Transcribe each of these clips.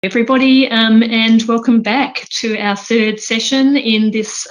Everybody, and welcome back to our third session in this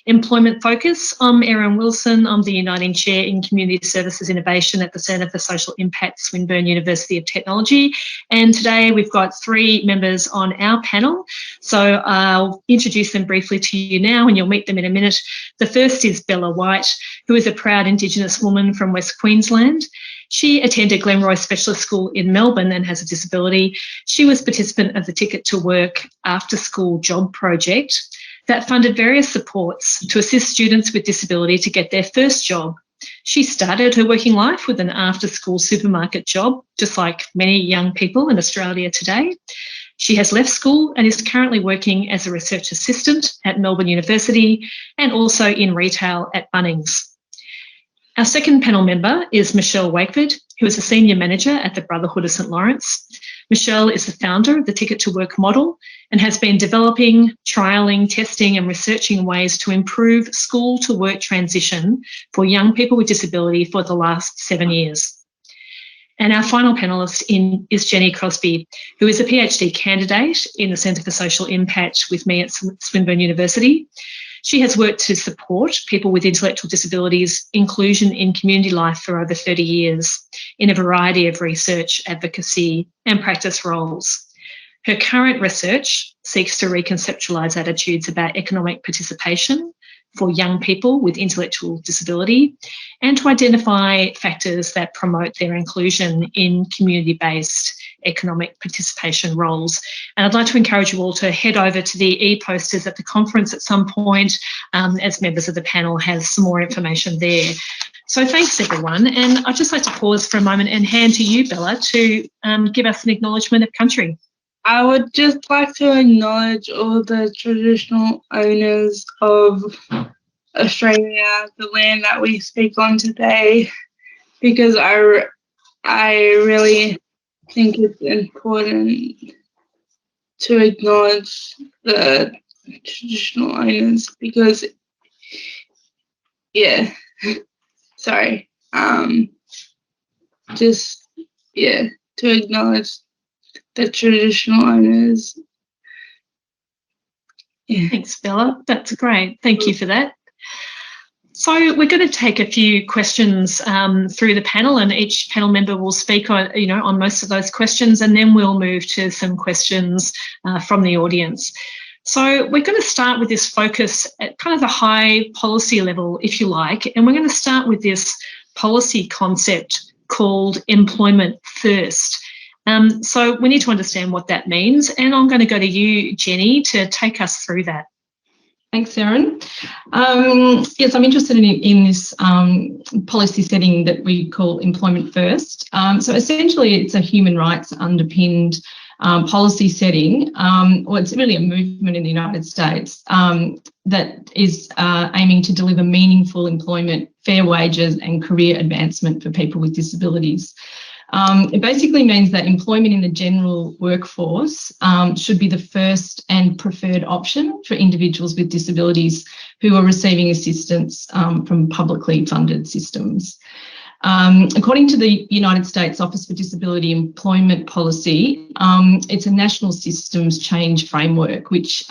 employment focus. I'm Erin Wilson. I'm the Uniting Chair in Community Services Innovation at the Centre for Social Impact, Swinburne University of Technology. And today we've got three members on our panel. So I'll introduce them briefly to you now and you'll meet them in a minute. The first is Bella White, who is a proud Indigenous woman from West Queensland. She attended Glenroy Specialist School in Melbourne and has a disability. She was participant of the Ticket to Work after school job project that funded various supports to assist students with disability to get their first job. She started her working life with an after-school supermarket job, just like many young people in Australia today. She has left school and is currently working as a research assistant at Melbourne University and also in retail at Bunnings. Our second panel member is Michelle Wakeford, who is a senior manager at the Brotherhood of St Laurence. Michelle is the founder of the Ticket to Work model and has been developing, trialling, testing and researching ways to improve school to work transition for young people with disability for the last 7 years. And our final panellist is Jenny Crosbie, who is a PhD candidate in the Centre for Social Impact with me at Swinburne University. She has worked to support people with intellectual disabilities inclusion in community life for over 30 years in a variety of research, advocacy and practice roles. Her current research seeks to reconceptualise attitudes about economic participation for young people with intellectual disability and to identify factors that promote their inclusion in community-based economic participation roles. And I'd like to encourage you all to head over to the e-posters at the conference at some point as members of the panel have some more information there. So thanks everyone. And I'd just like to pause for a moment and hand to you, Bella, to give us an acknowledgement of country. I would just like to acknowledge all the traditional owners of Australia, the land that we speak on today, because I really think it's important to acknowledge the traditional owners because, to acknowledge the traditional owners. Yeah. Thanks, Bella. That's great. Thank you for that. So we're going to take a few questions through the panel, and each panel member will speak on most of those questions, and then we'll move to some questions from the audience. So we're going to start with this focus at kind of the high policy level, if you like, and we're going to start with this policy concept called employment first. So we need to understand what that means, and I'm going to go to you, Jenny, to take us through that. Thanks, Erin. Yes, I'm interested in this policy setting that we call employment first. So essentially it's a human rights underpinned policy setting, or it's really a movement in the United States that is aiming to deliver meaningful employment, fair wages and career advancement for people with disabilities. It basically means that employment in the general workforce should be the first and preferred option for individuals with disabilities who are receiving assistance from publicly funded systems. According to the United States Office for Disability Employment Policy, it's a national systems change framework which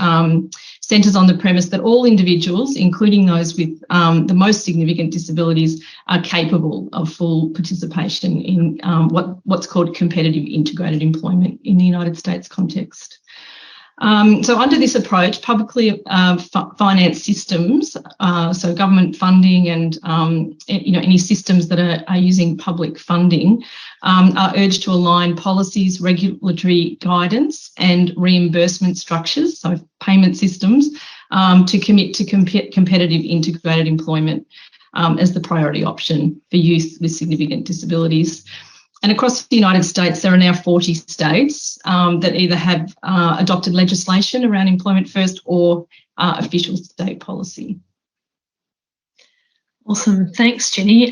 centres on the premise that all individuals, including those with the most significant disabilities, are capable of full participation in what's called competitive integrated employment in the United States context. So under this approach, publicly financed systems, so government funding and any systems that are using public funding, are urged to align policies, regulatory guidance and reimbursement structures, so payment systems, to commit to competitive integrated employment as the priority option for youth with significant disabilities. And across the United States, there are now 40 states that either have adopted legislation around employment first or official state policy. Awesome. Thanks, Jenny.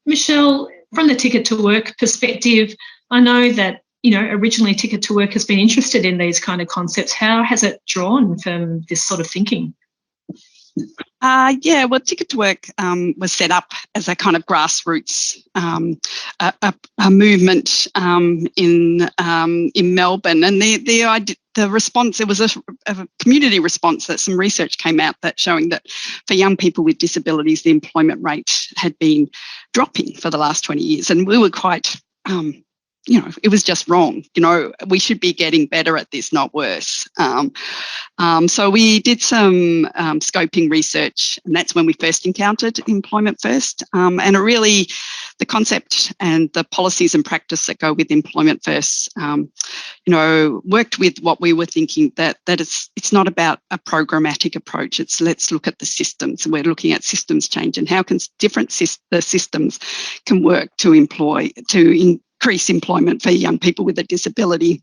Michelle, from the Ticket to Work perspective, I know that, originally Ticket to Work has been interested in these kind of concepts. How has it drawn from this sort of thinking? Well, Ticket to Work was set up as a kind of grassroots a movement in Melbourne, and the response, it was a community response that some research came out that showing that for young people with disabilities, the employment rate had been dropping for the last 20 years, and we were quite it was just wrong. We should be getting better at this, not worse. So we did some scoping research, and that's when we first encountered Employment First. And it really, the concept and the policies and practice that go with Employment First, worked with what we were thinking, that it's not about a programmatic approach. It's let's look at the systems. We're looking at systems change and how can different systems can work to increase employment for young people with a disability.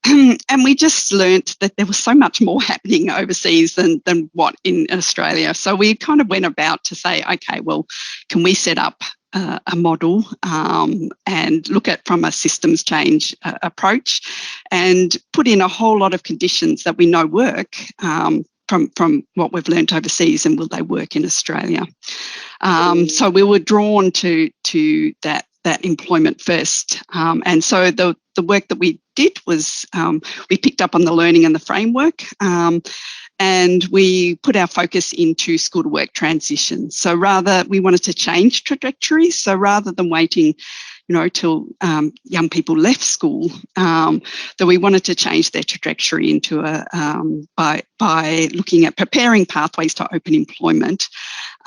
And we just learnt that there was so much more happening overseas than what in Australia. So we kind of went about to say, okay, well, can we set up a model and look at from a systems change approach and put in a whole lot of conditions that we know work from what we've learnt overseas, and will they work in Australia? So we were drawn to that Employment First. And so the work that we did was we picked up on the learning and the framework, and we put our focus into school to work transition. So we wanted to change trajectories. So rather than waiting till young people left school, that we wanted to change their trajectory into by looking at preparing pathways to open employment,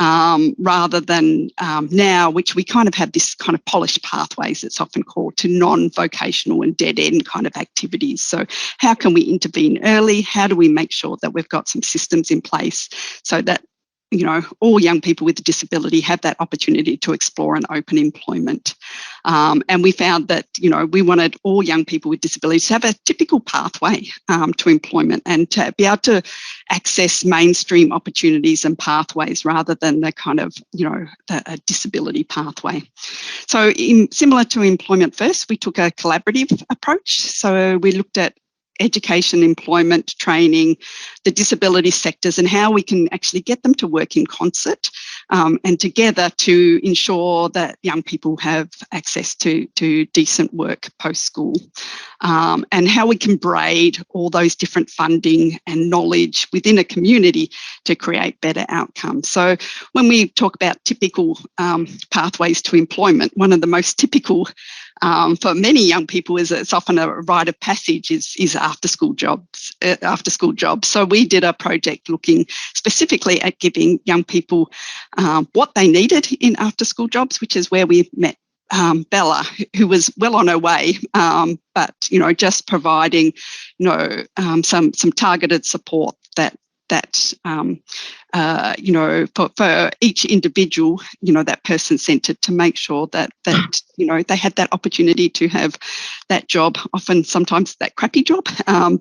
rather than now, which we kind of have this kind of polished pathways, it's often called, to non-vocational and dead-end kind of activities. So how can we intervene early? How do we make sure that we've got some systems in place so that all young people with a disability have that opportunity to explore and open employment? And we found that, we wanted all young people with disabilities to have a typical pathway to employment and to be able to access mainstream opportunities and pathways rather than the kind of, a disability pathway. So similar to Employment First, we took a collaborative approach. So we looked at education, employment, training, the disability sectors, and how we can actually get them to work in concert and together to ensure that young people have access to decent work post-school, and how we can braid all those different funding and knowledge within a community to create better outcomes. So when we talk about typical pathways to employment, one of the most typical for many young people is it's often a rite of passage is after school jobs. So we did a project looking specifically at giving young people what they needed in after school jobs, which is where we met Bella, who was well on her way, but just providing some targeted support that for each individual, that person-centred, to make sure that they had that opportunity to have that job, often sometimes that crappy job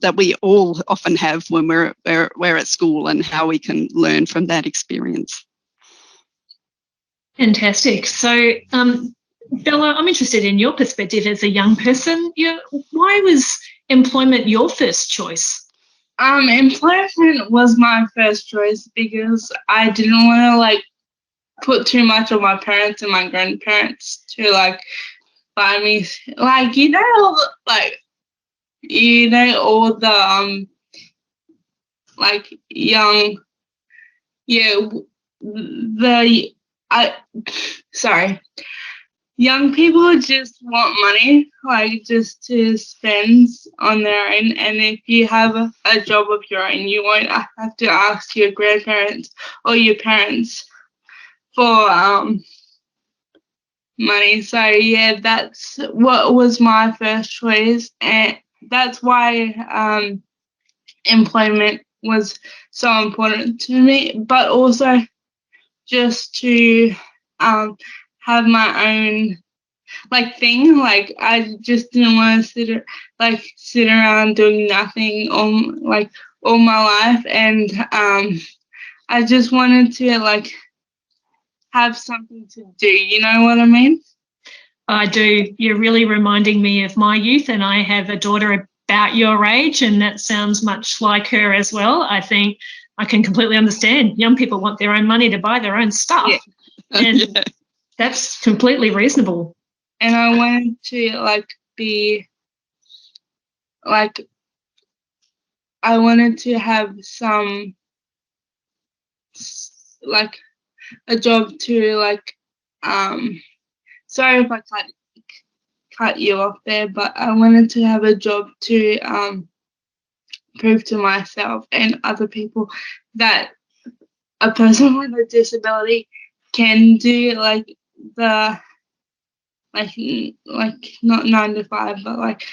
that we all often have when we're at school, and how we can learn from that experience. Fantastic. So, Bella, I'm interested in your perspective as a young person. Why was employment your first choice? Employment was my first choice because I didn't want to put too much on my parents and my grandparents to buy me all the young young people just want money, just to spend on their own. And if you have a job of your own, you won't have to ask your grandparents or your parents for money. So yeah, that's what was my first choice, and that's why employment was so important to me. But also just to have my own thing. I just didn't want to sit around doing nothing all my life, and I just wanted to have something to do. You know what I mean? I do. You're really reminding me of my youth, and I have a daughter about your age, and that sounds much like her as well. I think I can completely understand. Young people want their own money to buy their own stuff. Yeah. And that's completely reasonable. And I wanted to be I wanted to have some a job to sorry if I cut you off there, but I wanted to have a job to prove to myself and other people that a person with a disability can do not 9 to 5, but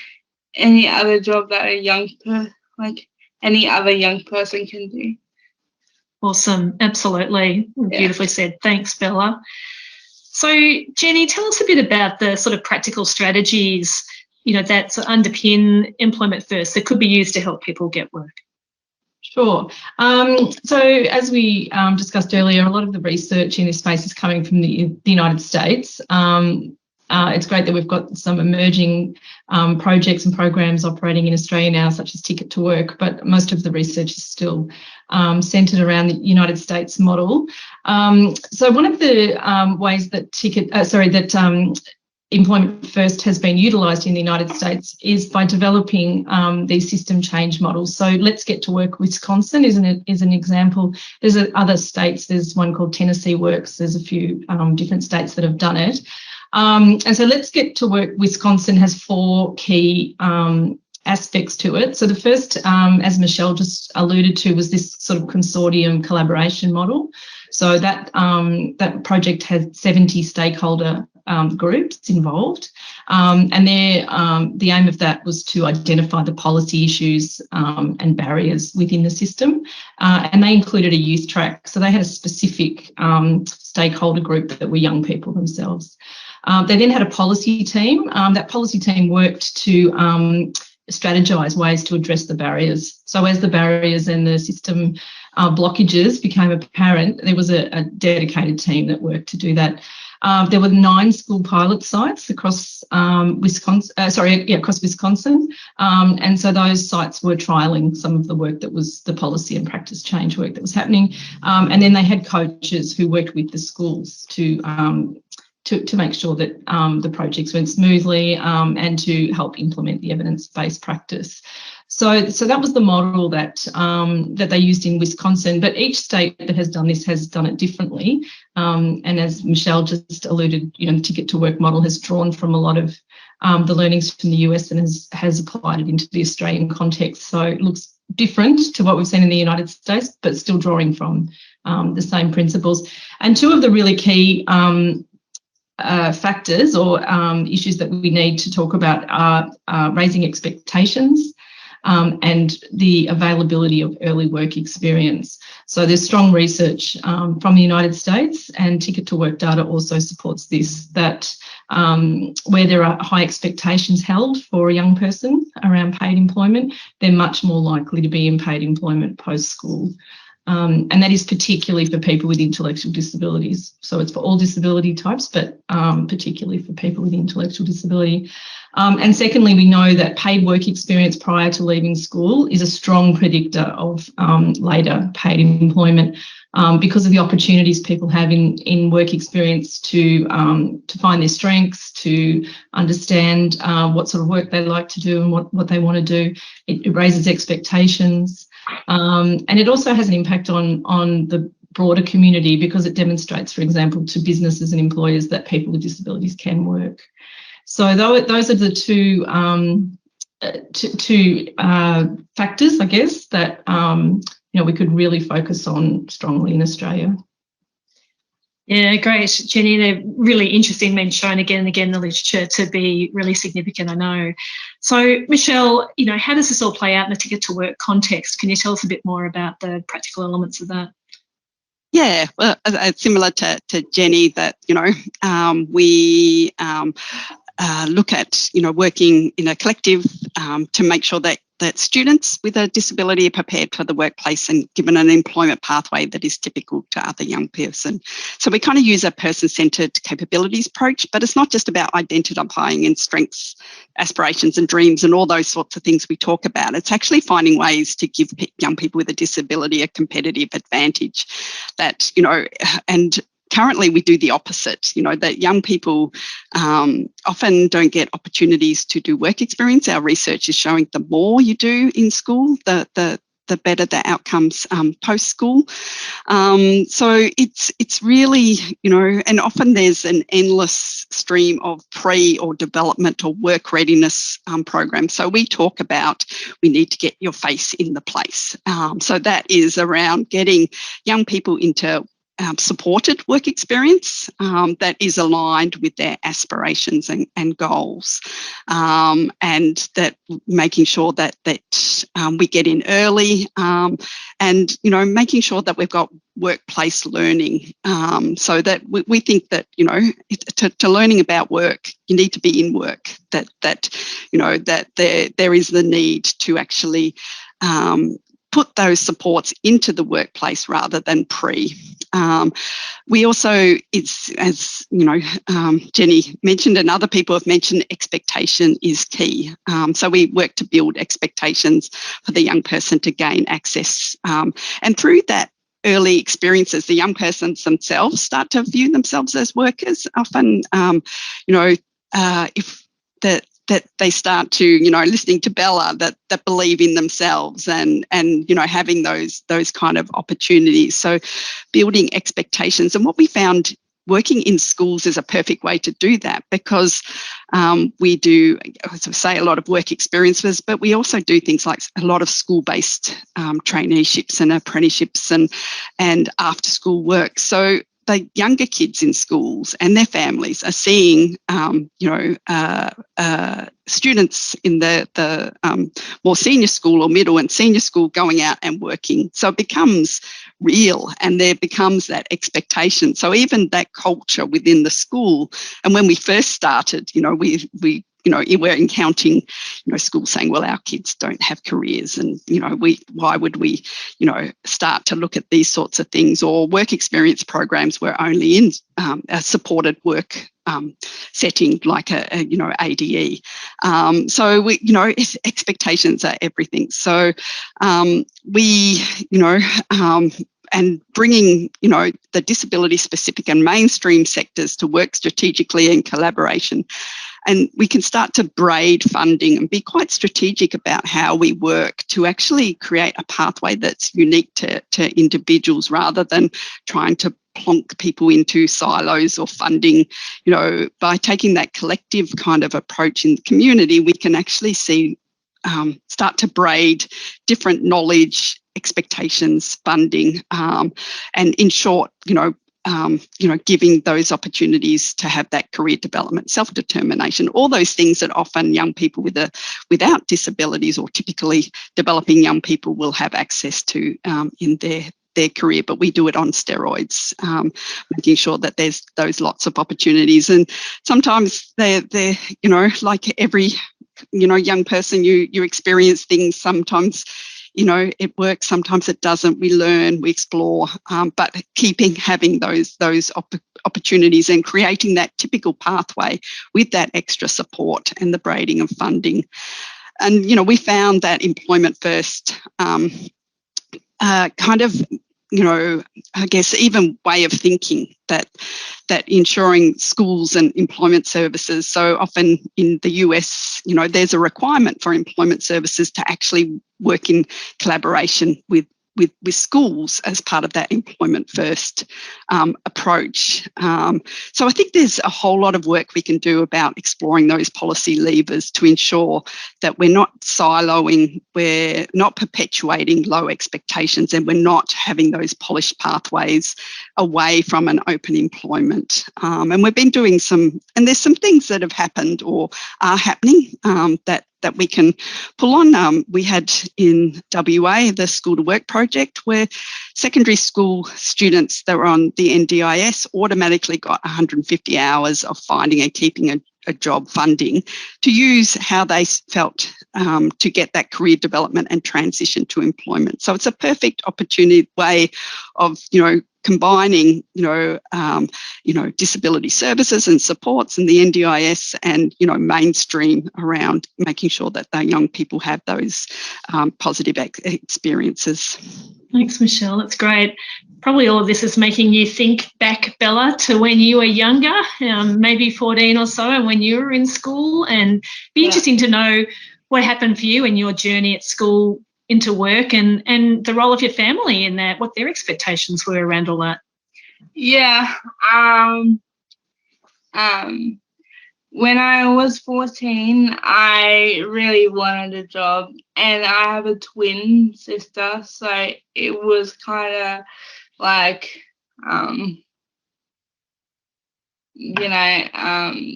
any other job that any other young person can do. Awesome. Absolutely. Yeah. Beautifully said. Thanks, Bella. So, Jenny, tell us a bit about the sort of practical strategies, that sort of underpin Employment First that could be used to help people get work. Sure. So as we discussed earlier, a lot of the research in this space is coming from the United States. It's great that we've got some emerging projects and programs operating in Australia now, such as Ticket to Work, but most of the research is still centred around the United States model. So one of the ways that Employment First has been utilised in the United States is by developing these system change models. So Let's Get to Work Wisconsin is an example. There's other states. There's one called Tennessee Works. There's a few different states that have done it. And so Let's Get to Work Wisconsin has 4 key aspects to it. So the first, as Michelle just alluded to, was this sort of consortium collaboration model. So that project had 70 stakeholder groups involved, and the aim of that was to identify the policy issues and barriers within the system, and they included a youth track. So they had a specific stakeholder group that were young people themselves. They then had a policy team. That policy team worked to strategise ways to address the barriers. So as the barriers and the system blockages became apparent, there was a dedicated team that worked to do that. There were 9 school pilot sites across Wisconsin, and so those sites were trialling some of the work that was the policy and practice change work that was happening, and then they had coaches who worked with the schools to make sure that the projects went smoothly and to help implement the evidence-based practice. So that was the model that they used in Wisconsin, but each state that has done this has done it differently. And as Michelle just alluded, the Ticket to Work model has drawn from a lot of the learnings from the US and has applied it into the Australian context. So it looks different to what we've seen in the United States, but still drawing from the same principles. And 2 of the really key factors or issues that we need to talk about are raising expectations and the availability of early work experience. So there's strong research from the United States, and Ticket to Work data also supports this, that where there are high expectations held for a young person around paid employment, they're much more likely to be in paid employment post-school. And that is particularly for people with intellectual disabilities. So it's for all disability types, but particularly for people with intellectual disability. And secondly, we know that paid work experience prior to leaving school is a strong predictor of later paid employment because of the opportunities people have in work experience to find their strengths, to understand what sort of work they like to do and what they want to do. It raises expectations. And it also has an impact on the broader community because it demonstrates, for example, to businesses and employers that people with disabilities can work. So those are the two factors, I guess, that we could really focus on strongly in Australia. Yeah, great, Jenny. They're really interesting, been shown again and again in the literature to be really significant, I know. So, Michelle, how does this all play out in the Ticket to Work context? Can you tell us a bit more about the practical elements of that? Yeah, well, similar to Jenny, that we look at, working in a collective to make sure that students with a disability are prepared for the workplace and given an employment pathway that is typical to other young person. So we kind of use a person-centred capabilities approach, but it's not just about identifying in strengths, aspirations and dreams and all those sorts of things we talk about. It's actually finding ways to give young people with a disability a competitive advantage that, and currently we do the opposite, that young people often don't get opportunities to do work experience. Our research is showing the more you do in school, the better the outcomes post-school. So it's really, and often there's an endless stream of pre or development or work readiness programs. So we talk about we need to get your face in the place. So that is around getting young people into supported work experience that is aligned with their aspirations and goals, and that making sure that we get in early, and making sure that we've got workplace learning, so that we think that to learning about work, you need to be in work. That there is the need to actually put those supports into the workplace rather than pre. We also, as Jenny mentioned and other people have mentioned, expectation is key. So we work to build expectations for the young person to gain access. And through that early experiences, the young persons themselves start to view themselves as workers. Often, if that they start to, listening to Bella, that believe in themselves and having those kind of opportunities. So building expectations. And what we found working in schools is a perfect way to do that, because we do, as I say, a lot of work experiences, but we also do things like a lot of school-based traineeships and apprenticeships and after-school work. So the younger kids in schools and their families are seeing, students in the more senior school or middle and senior school going out and working. So it becomes real, and there becomes that expectation. So even that culture within the school, and when we first started, we're encountering, schools saying, well, our kids don't have careers, and, why would we, start to look at these sorts of things, or work experience programs were only in a supported work setting like ADE. So expectations are everything. So and bringing, the disability specific and mainstream sectors to work strategically in collaboration. And we can start to braid funding and be quite strategic about how we work to actually create a pathway that's unique to individuals, rather than trying to plonk people into silos or funding. By taking that collective kind of approach in the community, we can actually see, start to braid different knowledge, expectations, funding, and in short, giving those opportunities to have that career development, self-determination, all those things that often young people without disabilities, or typically developing young people, will have access to in their career, but we do it on steroids, making sure that there's those lots of opportunities. And sometimes they're like every young person, you experience things. Sometimes it works, sometimes it doesn't. We learn, we explore, but having those opportunities and creating that typical pathway with that extra support and the braiding of funding. And, we found that employment first kind of, I guess even way of thinking that ensuring schools and employment services. So often in the US, there's a requirement for employment services to actually work in collaboration with schools as part of that employment first approach. So I think there's a whole lot of work we can do about exploring those policy levers to ensure that we're not siloing, we're not perpetuating low expectations, and we're not having those polished pathways away from an open employment. And we've been doing and there's some things that have happened or are happening that we can pull on. We had in WA the School to Work project, where secondary school students that were on the NDIS automatically got 150 hours of finding and keeping job funding to use how they felt to get that career development and transition to employment. So it's a perfect opportunity way of, combining, disability services and supports and the NDIS and, mainstream around making sure that the young people have those positive experiences. Thanks, Michelle. That's great. Probably all of this is making you think back, Bella, to when you were younger, maybe 14 or so, and when you were in school. And be interesting to know what happened for you in your journey at school into work, and the role of your family in that, what their expectations were around all that. Yeah. When I was 14, I really wanted a job, and I have a twin sister, so it was kind of like,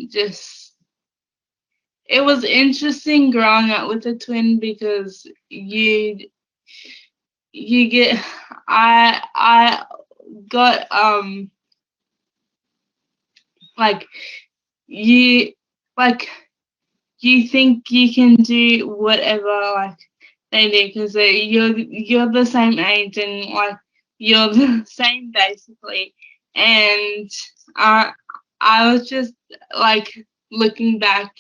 just, it was interesting growing up with a twin because you get, I got, you think you can do whatever they do because you're the same age and you're the same basically. And I was just looking back,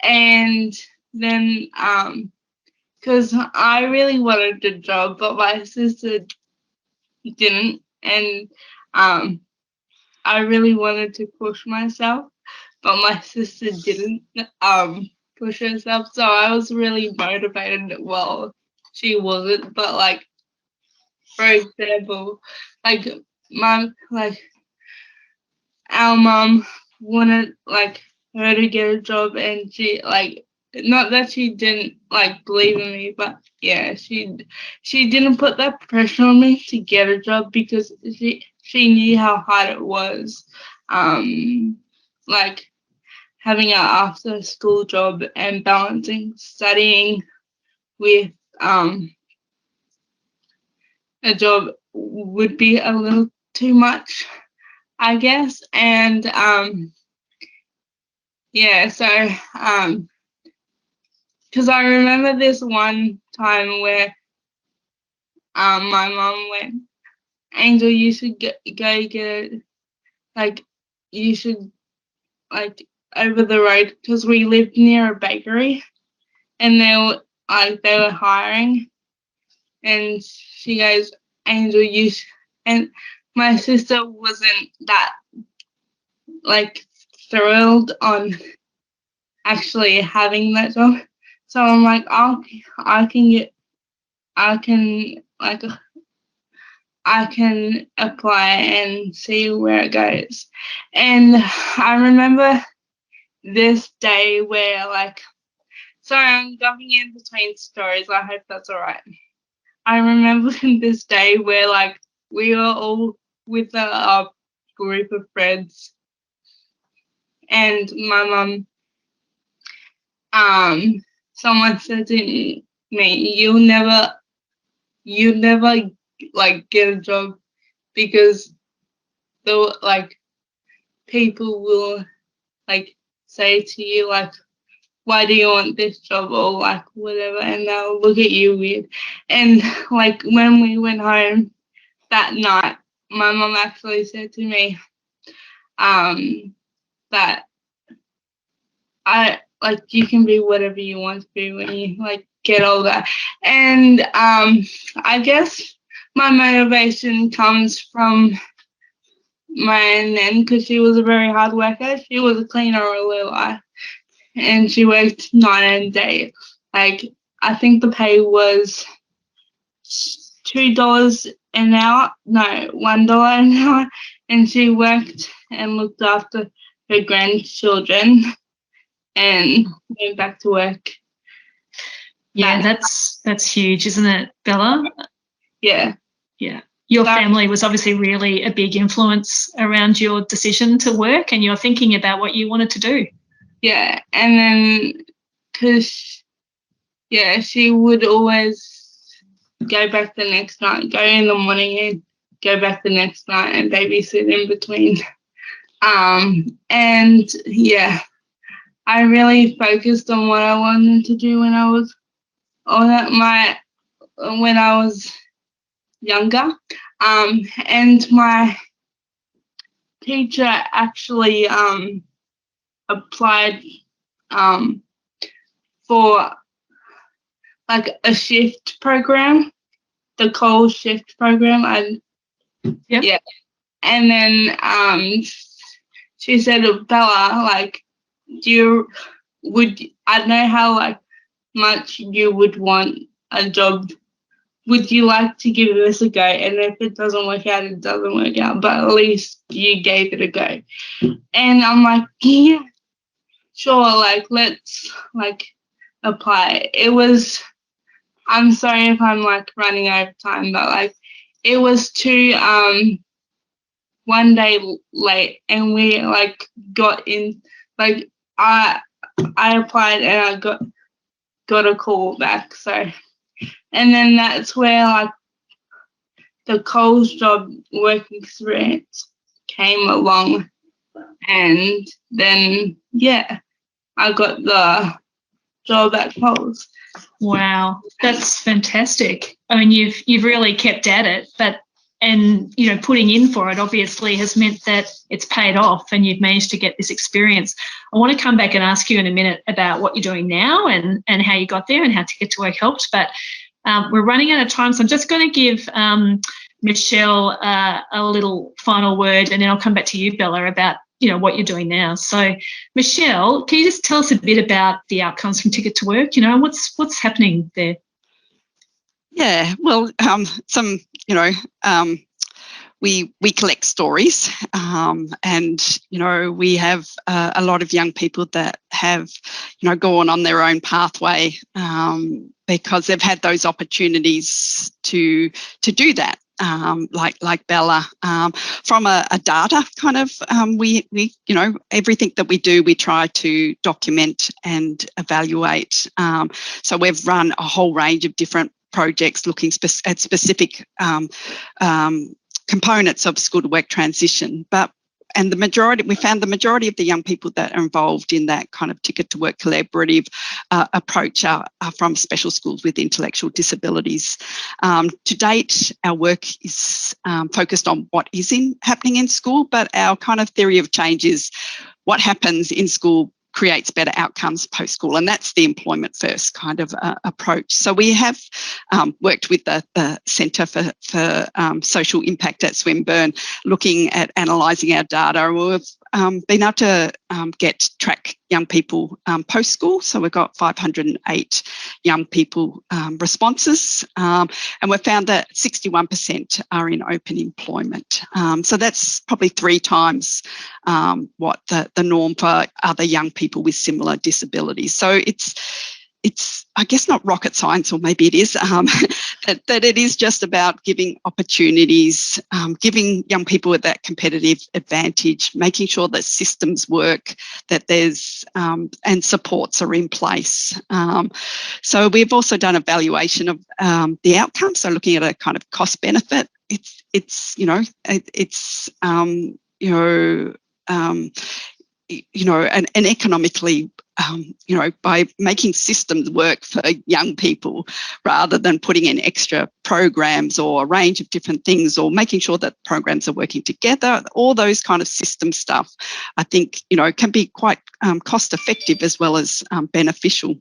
and then because I really wanted a job, but my sister didn't, and I really wanted to push myself, but my sister didn't push herself, so I was really motivated. Well, she wasn't, but for example, our mum wanted her to get a job, and she not that she didn't believe in me, but yeah, she didn't put that pressure on me to get a job because she knew how hard it was, having an after school job and balancing studying with a job would be a little too much, I guess. And so because I remember this one time where my mum went, Angel, you should go get you should over the road, because we lived near a bakery and they were hiring, and she goes, Angel, and my sister wasn't that thrilled on actually having that job, so I'm like, I can apply and see where it goes. And I remember this day where sorry, I'm jumping in between stories, I hope that's all right. I remember this day where we were all with a group of friends, and my mum, someone said to me, you'll never get a job because the people will say to you why do you want this job, or whatever, and they'll look at you weird. And when we went home that night, my mum actually said to me that you can be whatever you want to be when you get older. And I guess my motivation comes from my nan, because she was a very hard worker. She was a cleaner all her life, and she worked 9 hours a day. I think the pay was $2 an hour, no, $1 an hour, and she worked and looked after her grandchildren and went back to work. Yeah, that's huge, isn't it, Bella? Yeah. Yeah. Your family was obviously really a big influence around your decision to work and your thinking about what you wanted to do. Yeah, and then because, she would always go back the next night, go in the morning and go back the next night and babysit in between. And, I really focused on what I wanted to do when I was younger. And my teacher actually applied for like a shift program, the Coles shift program. Yeah. And then she said, Bella, like, I know how like much you would want a job. Would you like to give this a go? And if it doesn't work out, it doesn't work out. But at least you gave it a go. And I'm like, yeah, sure. Like, let's like apply. I'm sorry if I'm like running over time, but like it was one day late, and we like got in. Like I applied and I got a call back. So, and then that's where like the Coles job work experience came along, and then I got the job at Coles. Wow, that's fantastic. I mean, you've really kept at it, and putting in for it obviously has meant that it's paid off and you've managed to get this experience. I want to come back and ask you in a minute about what you're doing now and how you got there and how Ticket to Work helped, but we're running out of time, so I'm just going to give Michelle a little final word, and then I'll come back to you, Bella, about what you're doing now. So, Michelle, can you just tell us a bit about the outcomes from Ticket to Work? What's happening there? Yeah, well, we collect stories, and we have a lot of young people that have gone on their own pathway because they've had those opportunities to do that. Like Bella, from a data kind of, we everything that we do, we try to document and evaluate. So we've run a whole range of different projects looking at specific components of school to work transition, and we found the majority of the young people that are involved in that kind of Ticket to Work collaborative approach are from special schools with intellectual disabilities. To date, our work is focused on what is happening in school, but our kind of theory of change is what happens in school creates better outcomes post-school, and that's the employment first kind of approach. So we have worked with the Centre for Social Impact at Swinburne, looking at analysing our data. We've been able to track young people post-school, so we've got 508 young people responses, and we've found that 61% are in open employment. So that's probably 3 times what the norm for other young people with similar disabilities. So it's I guess not rocket science, or maybe it is, that it is just about giving opportunities, giving young people with that competitive advantage, making sure that systems work, that there's and supports are in place. So we've also done evaluation of the outcomes, so looking at a kind of cost benefit. It's and economically, by making systems work for young people rather than putting in extra programs or a range of different things, or making sure that programs are working together, all those kind of system stuff, I think, can be quite cost effective as well as beneficial.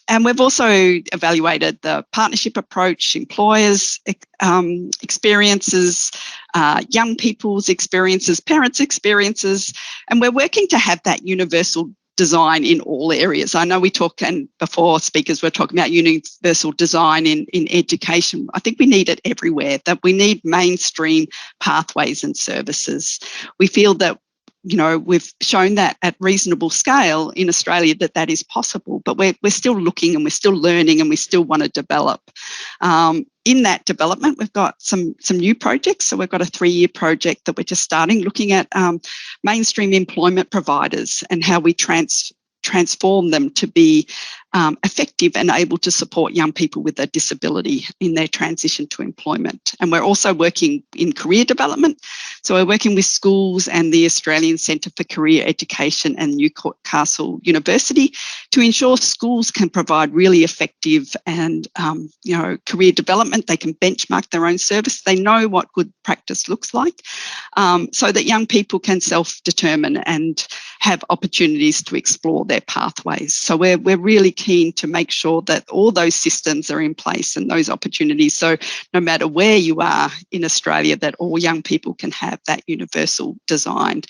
And we've also evaluated the partnership approach, employers' experiences, young people's experiences, parents' experiences, and we're working to have that universal design in all areas. I know we talk, and before speakers were talking about universal design in education. I think we need it everywhere, that we need mainstream pathways and services. We feel that we've shown that at reasonable scale in Australia that is possible, but we're still looking and we're still learning and we still want to develop. In that development, we've got some new projects. So we've got a 3-year project that we're just starting, looking at mainstream employment providers and how we transform them to be effective and able to support young people with a disability in their transition to employment. And we're also working in career development. So we're working with schools and the Australian Centre for Career Education and Newcastle University to ensure schools can provide really effective and career development. They can benchmark their own service. They know what good practice looks like, so that young people can self-determine and have opportunities to explore their pathways. So we're really keen to make sure that all those systems are in place and those opportunities. So no matter where you are in Australia, that all young people can have that universal design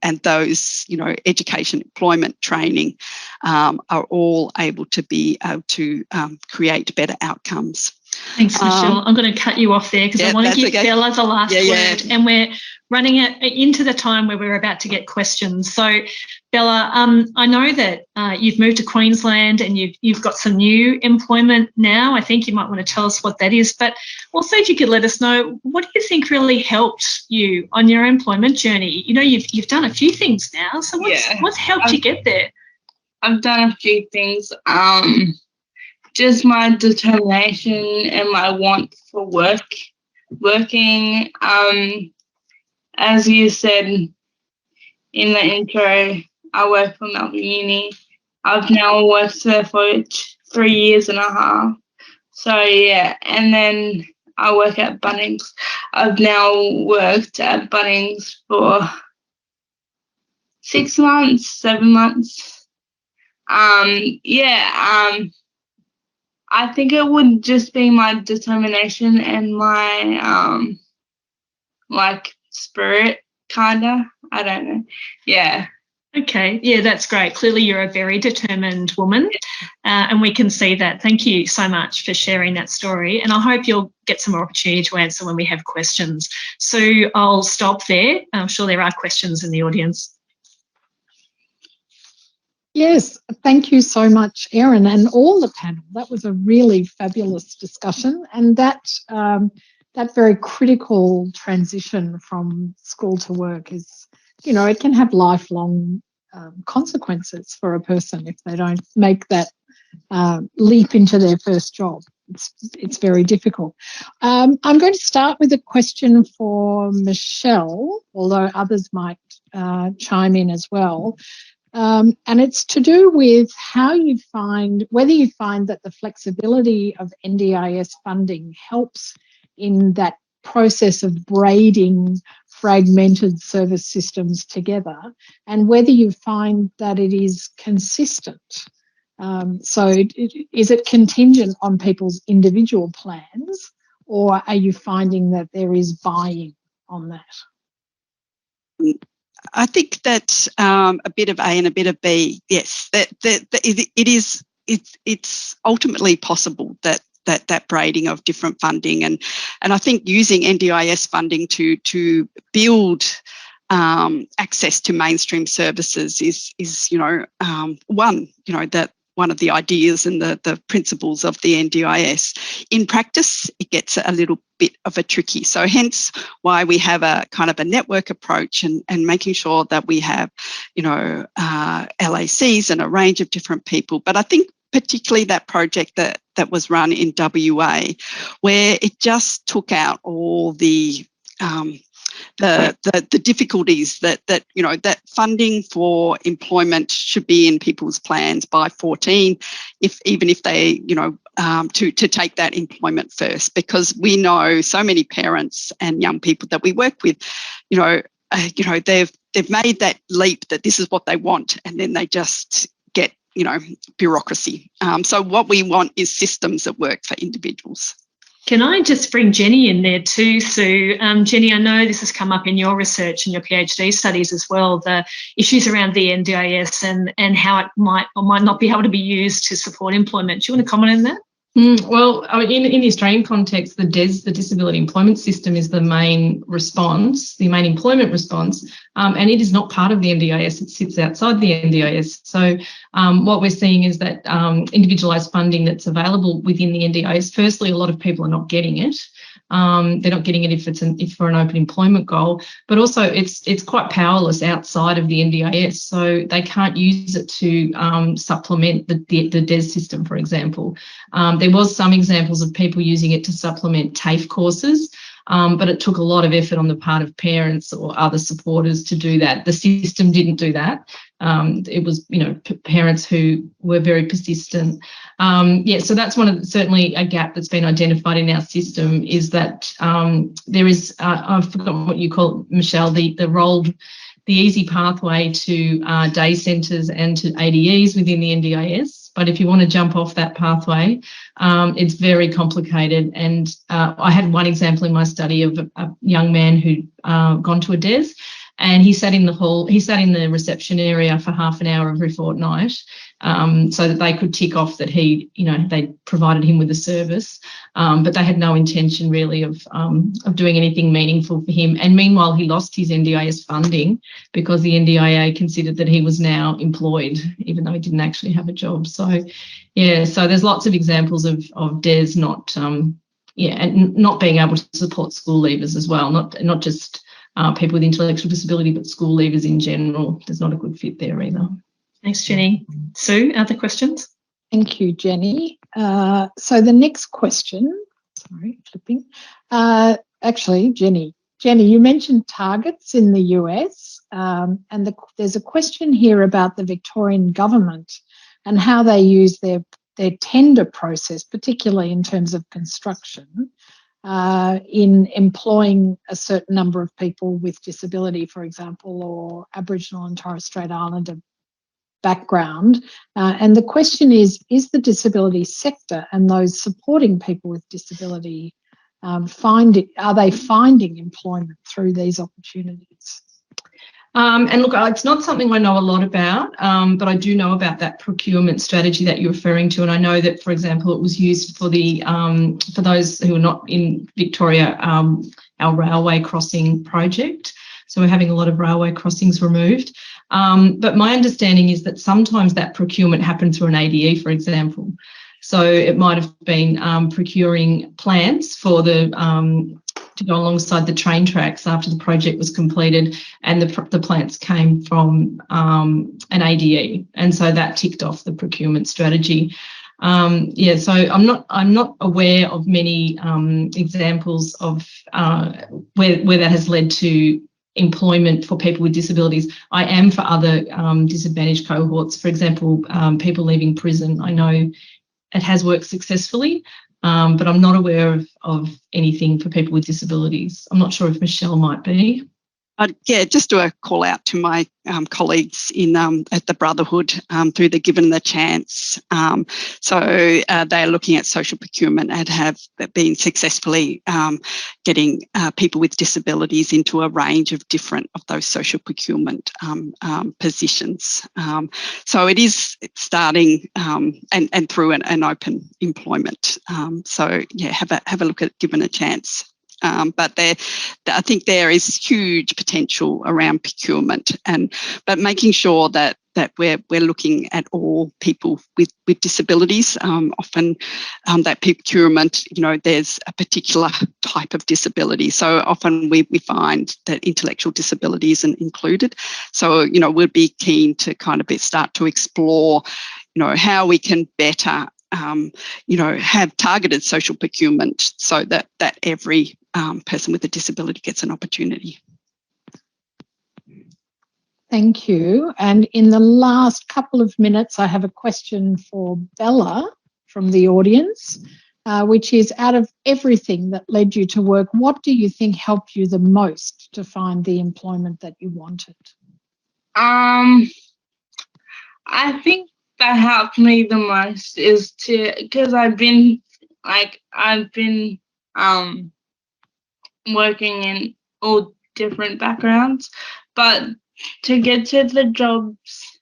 and those, education, employment, training are all able to create better outcomes. Thanks, Michelle. I'm going to cut you off there because I want to give Bella the last word, and we're running into the time where we're about to get questions. So, Bella, I know that you've moved to Queensland and you've got some new employment now. I think you might want to tell us what that is, but also if you could let us know, what do you think really helped you on your employment journey? You've done a few things now, so what's helped you get there? I've done a few things. Just my determination and my want for working. As you said in the intro, I work for Melbourne Uni. I've now worked there for 3 years and a half. So, yeah, and then I work at Bunnings. I've now worked at Bunnings for 6 months, 7 months. I think it would just be my determination and my spirit, kinda. I don't know. Yeah. Okay. Yeah, that's great. Clearly you're a very determined woman, and we can see that. Thank you so much for sharing that story, and I hope you'll get some more opportunity to answer when we have questions. So I'll stop there. I'm sure there are questions in the audience. Yes, thank you so much, Erin, and all the panel. That was a really fabulous discussion, and that very critical transition from school to work is, it can have lifelong consequences for a person if they don't make that leap into their first job. It's very difficult. I'm going to start with a question for Michelle, although others might chime in as well. And it's to do with whether you find that the flexibility of NDIS funding helps in that process of braiding fragmented service systems together, and whether you find that it is consistent. So is it contingent on people's individual plans, or are you finding that there is buy-in on that? I think that a bit of A and a bit of B, yes, it's ultimately possible that braiding of different funding, and I think using NDIS funding to build access to mainstream services is one of the ideas and the principles of the NDIS. In practice, it gets a little bit of a tricky. So hence why we have a kind of a network approach and making sure that we have, LACs and a range of different people. But I think particularly that project that was run in WA, where it just took out all the difficulties that funding for employment should be in people's plans by 14, even if they to take that employment first, because we know so many parents and young people that we work with, they've made that leap that this is what they want, and then they just get bureaucracy. So what we want is systems that work for individuals. Can I just bring Jenny in there too, Sue? Jenny, I know this has come up in your research and your PhD studies as well, the issues around the NDIS and how it might or might not be able to be used to support employment. Do you want to comment on that? Well, in the Australian context, the Disability Employment System is the main response, the main employment response, and it is not part of the NDIS. It sits outside the NDIS. So what we're seeing is that individualised funding that's available within the NDIS, firstly, a lot of people are not getting it. They're not getting it if for an open employment goal, but also it's quite powerless outside of the NDIS, so they can't use it to supplement the DES system, for example. There was some examples of people using it to supplement TAFE courses, but it took a lot of effort on the part of parents or other supporters to do that. The system didn't do that. It was, parents who were very persistent. So that's certainly a gap that's been identified in our system, is that there is, I've forgotten what you call it, Michelle, the easy pathway to day centres and to ADEs within the NDIS. But if you want to jump off that pathway, it's very complicated. And I had one example in my study of a young man who'd gone to a DES, and he sat in the reception area for half an hour every fortnight, so that they could tick off that they provided him with a service, but they had no intention really of doing anything meaningful for him. And meanwhile, he lost his NDIS funding because the NDIA considered that he was now employed, even though he didn't actually have a job. So, so there's lots of examples of DES not being able to support school leavers as well, not just people with intellectual disability, but school leavers in general. There's not a good fit there either. Thanks, Jenny. Sue, other questions? Thank you, Jenny. So the next question, flipping. Actually, Jenny, you mentioned targets in the US, and there's a question here about the Victorian government and how they use their tender process, particularly in terms of construction, in employing a certain number of people with disability, for example, or Aboriginal and Torres Strait Islander background. And the question is the disability sector and those supporting people with disability, are they finding employment through these opportunities? And look, it's not something I know a lot about, but I do know about that procurement strategy that you're referring to. And I know that, for example, it was used for for those who are not in Victoria, our railway crossing project. So we're having a lot of railway crossings removed. But my understanding is that sometimes that procurement happened through an ADE, for example. So it might have been procuring plants for to go alongside the train tracks after the project was completed, and the plants came from an ADE, and so that ticked off the procurement strategy. So I'm not aware of many examples of where that has led to employment for people with disabilities. I am for other disadvantaged cohorts, for example, people leaving prison. I know it has worked successfully, but I'm not aware of anything for people with disabilities. I'm not sure if Michelle might be. Just do a call out to my colleagues at the Brotherhood through the Given the Chance. So they are looking at social procurement and have been successfully getting people with disabilities into a range of different of those social procurement positions. So it's starting and through an open employment. So have a look at Given a Chance. But I think there is huge potential around procurement, but making sure that we're looking at all people with disabilities. Often that procurement, there's a particular type of disability. So often we find that intellectual disability isn't included. So, we'll be keen to kind of start to explore, how we can better have targeted social procurement so that every person with a disability gets an opportunity. Thank you. And in the last couple of minutes, I have a question for Bella from the audience, which is, out of everything that led you to work, what do you think helped you the most to find the employment that you wanted? I think that helped me the most is because I've been working in all different backgrounds, but to get to the jobs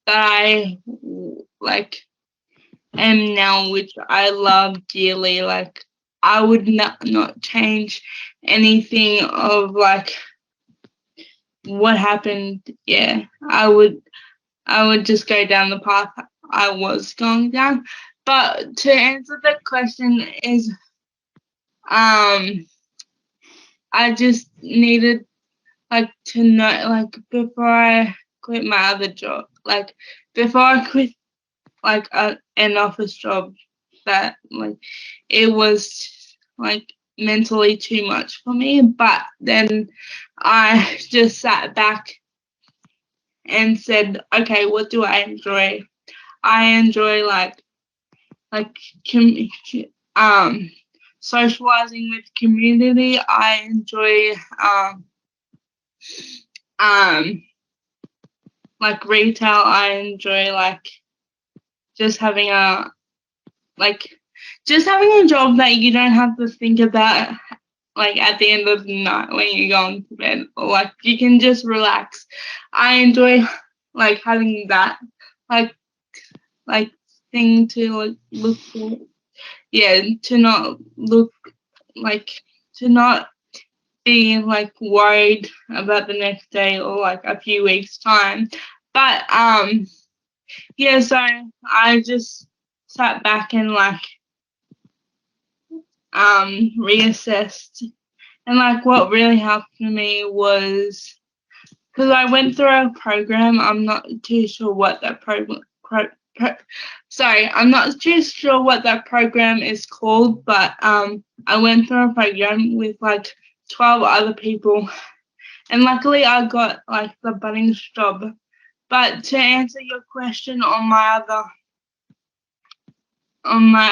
that I am now, which I love dearly, I would not change anything of what happened. I would just go down the path I was going down. But to answer the question is, I just needed to know before I quit my other job, before I quit an office job, that it was mentally too much for me. But then I just sat back and said, okay, what do I enjoy? I enjoy socializing with community. I enjoy retail. I enjoy just having a job that you don't have to think about at the end of the night when you're going to bed, or you can just relax. I enjoy having that thing to look for. Yeah, to not look to not be worried about the next day or a few weeks time. But yeah, so I just sat back and reassessed, and what really helped me was, because I went through a program. I'm not too sure what that I'm not too sure what that program is called, but I went through a program with 12 other people, and luckily I got the Bunnings job. But to answer your question on my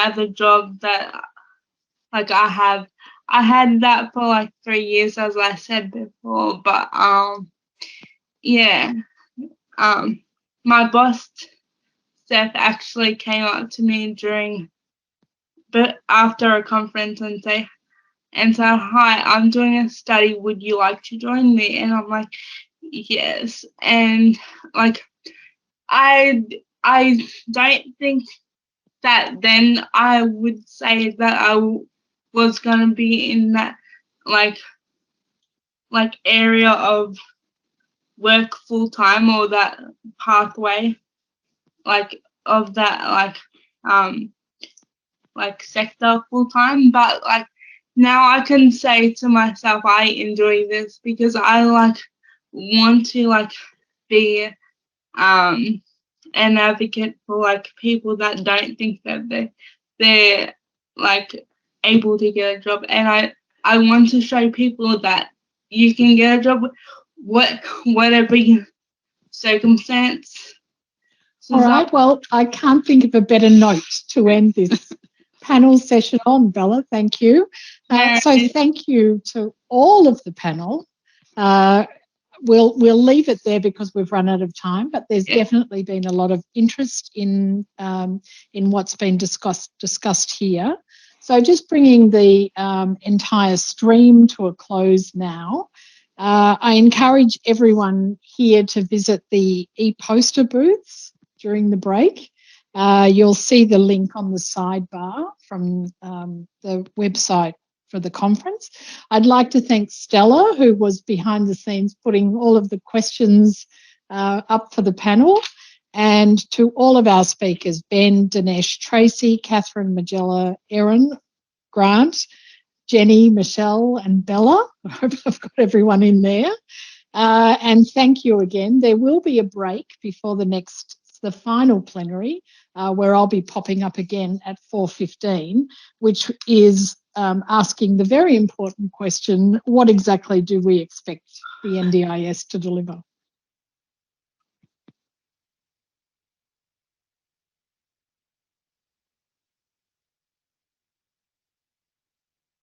other job that I had that for 3 years, as I said before. But yeah, my boss Steph actually came up to me after a conference and said, hi, I'm doing a study, would you like to join me? And I'm like, yes. And I don't think that then I would say that I was gonna be in that area of work full time, or that pathway of that sector full time. But now I can say to myself, I enjoy this because I want to be an advocate for people that don't think that they're able to get a job, and I want to show people that you can get a job whatever your circumstance. All right, well, I can't think of a better note to end this panel session on, Bella. Thank you. So thank you to all of the panel. We'll leave it there because we've run out of time, but there's definitely been a lot of interest in what's been discussed here. So just bringing the entire stream to a close now, I encourage everyone here to visit the e-poster booths during the break. You'll see the link on the sidebar from the website for the conference. I'd like to thank Stella, who was behind the scenes putting all of the questions up for the panel, and to all of our speakers, Ben, Dinesh, Tracy, Catherine, Magella, Erin, Grant, Jenny, Michelle and Bella. I hope I've got everyone in there. And thank you again. There will be a break before the final plenary, where I'll be popping up again at 4:15, which is asking the very important question, what exactly do we expect the NDIS to deliver?